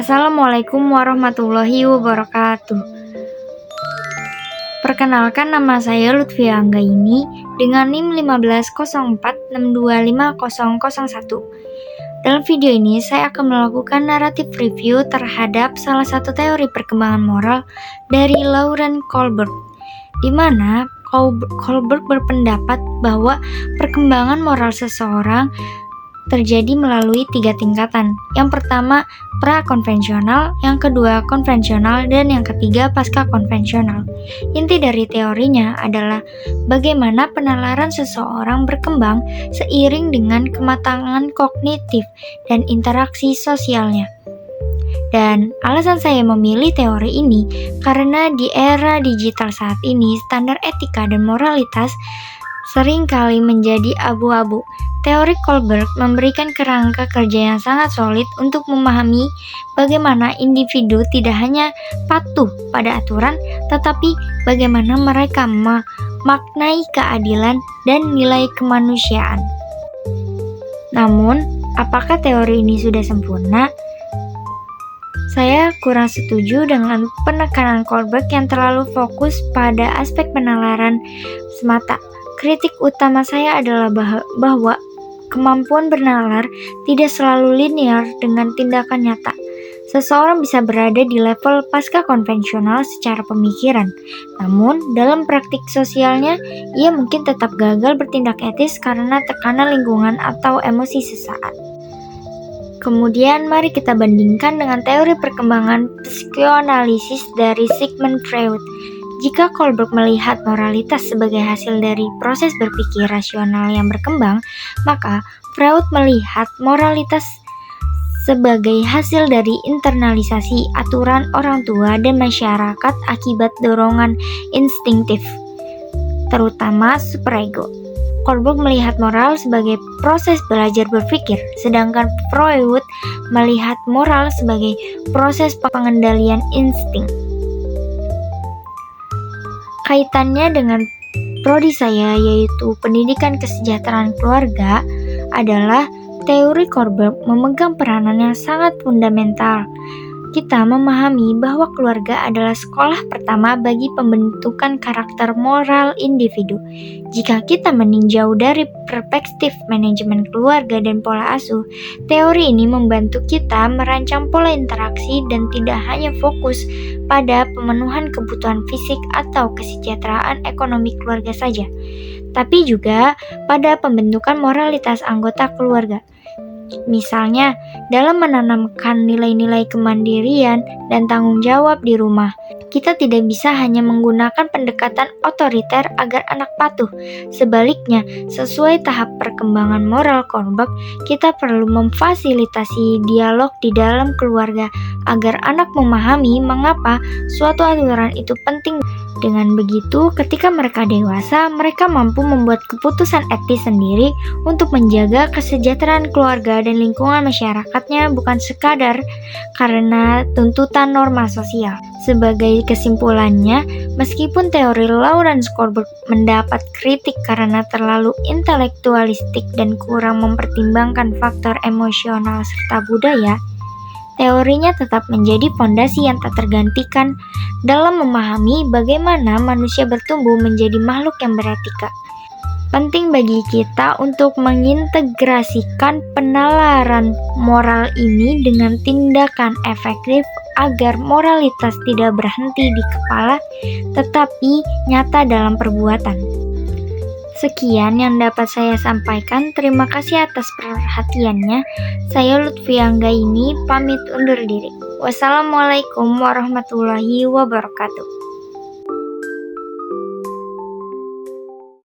Assalamualaikum warahmatullahi wabarakatuh. Perkenalkan, nama saya Lutfia Anggaini dengan NIM 1504625001. Dalam video ini saya akan melakukan naratif review terhadap salah satu teori perkembangan moral dari Lauren Kohlberg, di mana Kohlberg berpendapat bahwa perkembangan moral seseorang terjadi melalui 3 tingkatan. Yang pertama, pra-konvensional, yang kedua konvensional, dan yang ketiga pasca-konvensional. Inti dari teorinya adalah bagaimana penalaran seseorang berkembang seiring dengan kematangan kognitif dan interaksi sosialnya. Dan alasan saya memilih teori ini karena di era digital saat ini, standar etika dan moralitas seringkali menjadi abu-abu. Teori Kohlberg memberikan kerangka kerja yang sangat solid untuk memahami bagaimana individu tidak hanya patuh pada aturan, tetapi bagaimana mereka memaknai keadilan dan nilai kemanusiaan. Namun, apakah teori ini sudah sempurna? Saya kurang setuju dengan penekanan Kohlberg yang terlalu fokus pada aspek penalaran semata. Kritik utama saya adalah bahwa kemampuan bernalar tidak selalu linear dengan tindakan nyata. Seseorang bisa berada di level pasca konvensional secara pemikiran, namun dalam praktik sosialnya, ia mungkin tetap gagal bertindak etis karena tekanan lingkungan atau emosi sesaat. Kemudian mari kita bandingkan dengan teori perkembangan psikoanalisis dari Sigmund Freud. Jika Kohlberg melihat moralitas sebagai hasil dari proses berpikir rasional yang berkembang, maka Freud melihat moralitas sebagai hasil dari internalisasi aturan orang tua dan masyarakat akibat dorongan instinktif, terutama superego. Kohlberg melihat moral sebagai proses belajar berpikir, sedangkan Freud melihat moral sebagai proses pengendalian insting. Kaitannya dengan prodi saya, yaitu pendidikan kesejahteraan keluarga, adalah teori Kohlberg memegang peranan yang sangat fundamental. Kita memahami bahwa keluarga adalah sekolah pertama bagi pembentukan karakter moral individu. Jika kita meninjau dari perspektif manajemen keluarga dan pola asuh, teori ini membantu kita merancang pola interaksi dan tidak hanya fokus pada pemenuhan kebutuhan fisik atau kesejahteraan ekonomi keluarga saja, tapi juga pada pembentukan moralitas anggota keluarga. Misalnya, dalam menanamkan nilai-nilai kemandirian dan tanggung jawab di rumah, kita tidak bisa hanya menggunakan pendekatan otoriter agar anak patuh. Sebaliknya, sesuai tahap perkembangan moral Kohlberg, kita perlu memfasilitasi dialog di dalam keluarga agar anak memahami mengapa suatu aturan itu penting. Dengan begitu, ketika mereka dewasa, mereka mampu membuat keputusan etis sendiri untuk menjaga kesejahteraan keluarga dan lingkungan masyarakatnya, bukan sekadar karena tuntutan norma sosial. Sebagai kesimpulannya, meskipun teori Lauren Kohlberg mendapat kritik karena terlalu intelektualistik dan kurang mempertimbangkan faktor emosional serta budaya, teorinya tetap menjadi fondasi yang tak tergantikan dalam memahami bagaimana manusia bertumbuh menjadi makhluk yang beretika. Penting bagi kita untuk mengintegrasikan penalaran moral ini dengan tindakan efektif agar moralitas tidak berhenti di kepala tetapi nyata dalam perbuatan. Sekian yang dapat saya sampaikan. Terima kasih atas perhatiannya. Saya Lutfia Anggaini pamit undur diri. Wassalamualaikum warahmatullahi wabarakatuh.